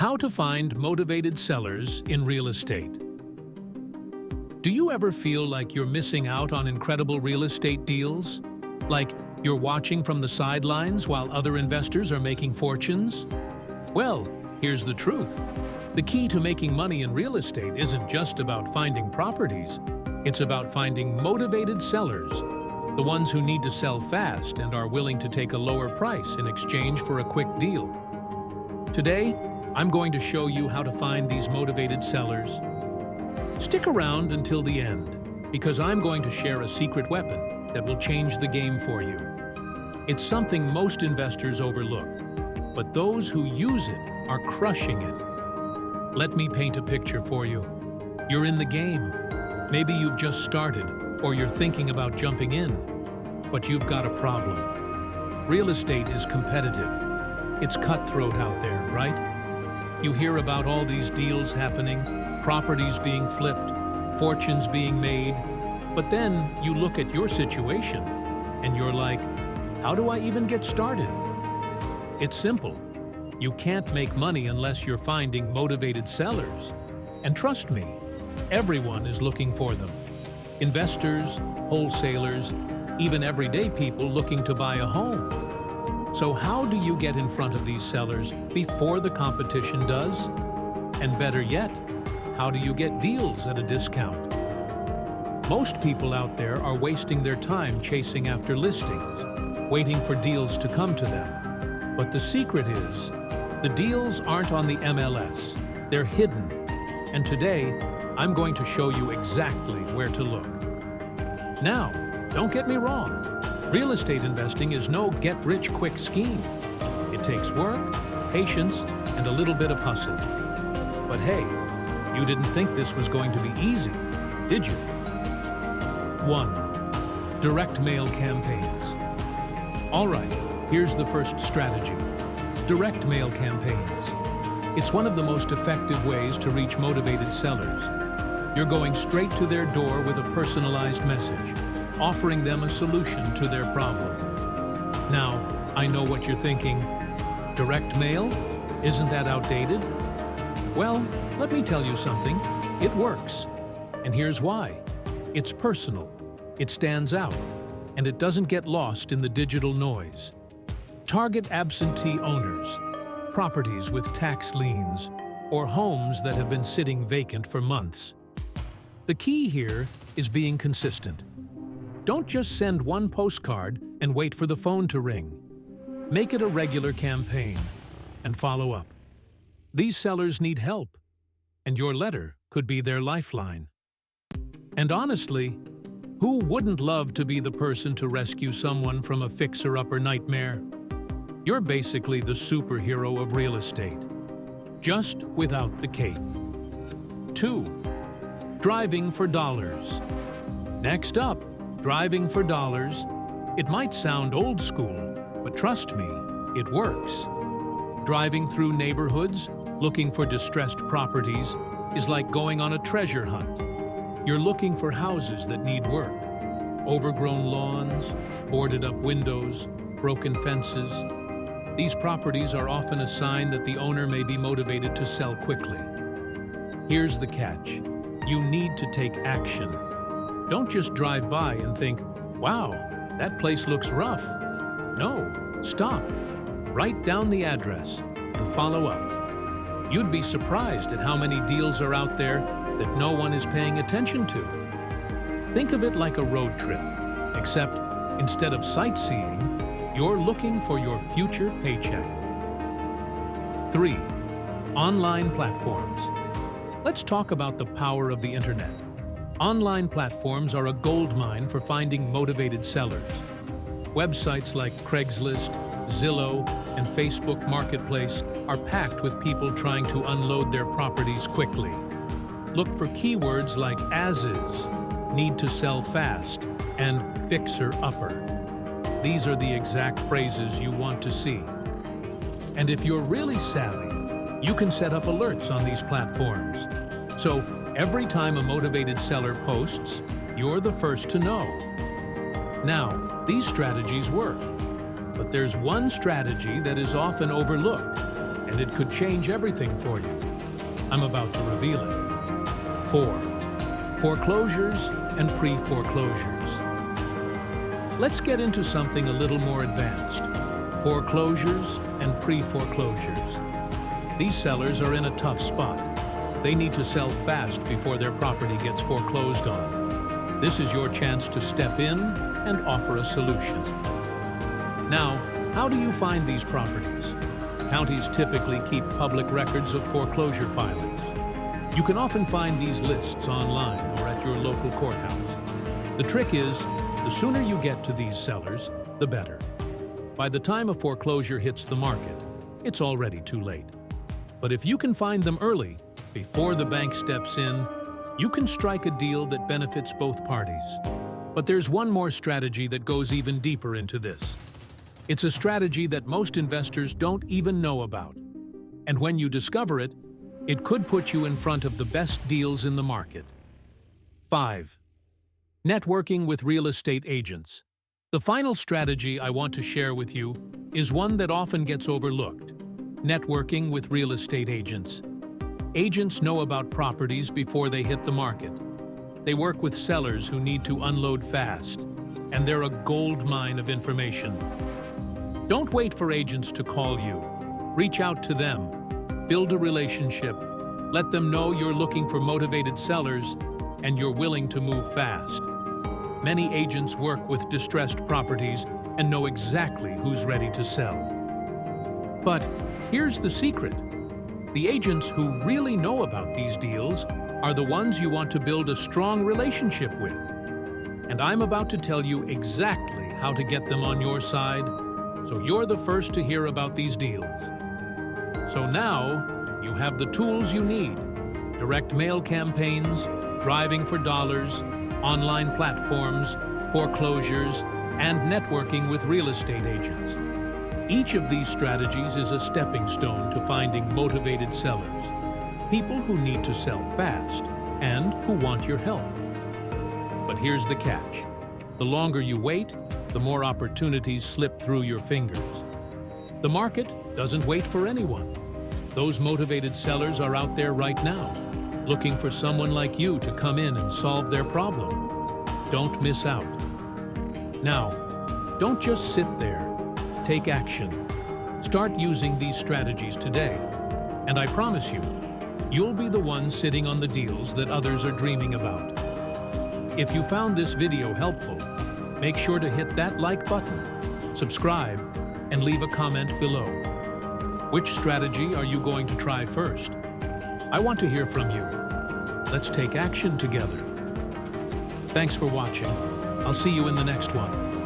How to find motivated sellers in real estate. Do you ever feel like you're missing out on incredible real estate deals? Like you're watching from the sidelines while other investors are making fortunes? Well, here's the truth. The key to making money in real estate isn't just about finding properties. It's about finding motivated sellers, the ones who need to sell fast and are willing to take a lower price in exchange for a quick deal. Today, I'm going to show you how to find these motivated sellers. Stick around until the end, because I'm going to share a secret weapon that will change the game for you. It's something most investors overlook, but those who use it are crushing it. Let me paint a picture for you. You're in the game. Maybe you've just started, or you're thinking about jumping in, but you've got a problem. Real estate is competitive. It's cutthroat out there, right? You hear about all these deals happening, properties being flipped, fortunes being made, but then you look at your situation and you're like, how do I even get started? It's simple. You can't make money unless you're finding motivated sellers. And trust me, everyone is looking for them. Investors, wholesalers, even everyday people looking to buy a home. So how do you get in front of these sellers before the competition does? And better yet, how do you get deals at a discount? Most people out there are wasting their time chasing after listings, waiting for deals to come to them. But the secret is, the deals aren't on the MLS, they're hidden. And today, I'm going to show you exactly where to look. Now, don't get me wrong. Real estate investing is no get-rich-quick scheme. It takes work, patience, and a little bit of hustle. But hey, you didn't think this was going to be easy, did you? 1. Direct mail campaigns. All right, here's the first strategy. Direct mail campaigns. It's one of the most effective ways to reach motivated sellers. You're going straight to their door with a personalized message, offering them a solution to their problem. Now, I know what you're thinking. Direct mail? Isn't that outdated? Well, let me tell you something. It works. And here's why. It's personal, it stands out, and it doesn't get lost in the digital noise. Target absentee owners, properties with tax liens, or homes that have been sitting vacant for months. The key here is being consistent. Don't just send one postcard and wait for the phone to ring. Make it a regular campaign and follow up. These sellers need help, and your letter could be their lifeline. And honestly, who wouldn't love to be the person to rescue someone from a fixer-upper nightmare? You're basically the superhero of real estate, just without the cape. 2. Driving for dollars. Next up, driving for dollars. It might sound old school, but trust me, it works. Driving through neighborhoods, looking for distressed properties, is like going on a treasure hunt. You're looking for houses that need work. Overgrown lawns, boarded up windows, broken fences. These properties are often a sign that the owner may be motivated to sell quickly. Here's the catch. You need to take action. Don't just drive by and think, wow, that place looks rough. No, stop. Write down the address and follow up. You'd be surprised at how many deals are out there that no one is paying attention to. Think of it like a road trip, except instead of sightseeing, you're looking for your future paycheck. 3. Online platforms. Let's talk about the power of the internet. Online platforms are a goldmine for finding motivated sellers. Websites like Craigslist, Zillow, and Facebook Marketplace are packed with people trying to unload their properties quickly. Look for keywords like as-is, need to sell fast, and fixer-upper. These are the exact phrases you want to see. And if you're really savvy, you can set up alerts on these platforms. So every time a motivated seller posts, you're the first to know. Now, these strategies work, but there's one strategy that is often overlooked, and it could change everything for you. I'm about to reveal it. 4. Foreclosures and pre-foreclosures. Let's get into something a little more advanced. Foreclosures and pre-foreclosures. These sellers are in a tough spot. They need to sell fast before their property gets foreclosed on. This is your chance to step in and offer a solution. Now, how do you find these properties? Counties typically keep public records of foreclosure filings. You can often find these lists online or at your local courthouse. The trick is, the sooner you get to these sellers, the better. By the time a foreclosure hits the market, it's already too late. But if you can find them early, before the bank steps in, you can strike a deal that benefits both parties. But there's one more strategy that goes even deeper into this. It's a strategy that most investors don't even know about. And when you discover it, it could put you in front of the best deals in the market. 5. Networking with real estate agents. The final strategy I want to share with you is one that often gets overlooked. Networking with real estate agents. Agents know about properties before they hit the market. They work with sellers who need to unload fast, and they're a gold mine of information. Don't wait for agents to call you. Reach out to them. Build a relationship. Let them know you're looking for motivated sellers and you're willing to move fast. Many agents work with distressed properties and know exactly who's ready to sell. But here's the secret. The agents who really know about these deals are the ones you want to build a strong relationship with. And I'm about to tell you exactly how to get them on your side, so you're the first to hear about these deals. So now, you have the tools you need: direct mail campaigns, driving for dollars, online platforms, foreclosures, and networking with real estate agents. Each of these strategies is a stepping stone to finding motivated sellers, people who need to sell fast and who want your help. But here's the catch. The longer you wait, the more opportunities slip through your fingers. The market doesn't wait for anyone. Those motivated sellers are out there right now, looking for someone like you to come in and solve their problem. Don't miss out. Now, don't just sit there. Take action. Start using these strategies today, and I promise you, you'll be the one sitting on the deals that others are dreaming about. If you found this video helpful, make sure to hit that like button, subscribe, and leave a comment below. Which strategy are you going to try first? I want to hear from you. Let's take action together. Thanks for watching. I'll see you in the next one.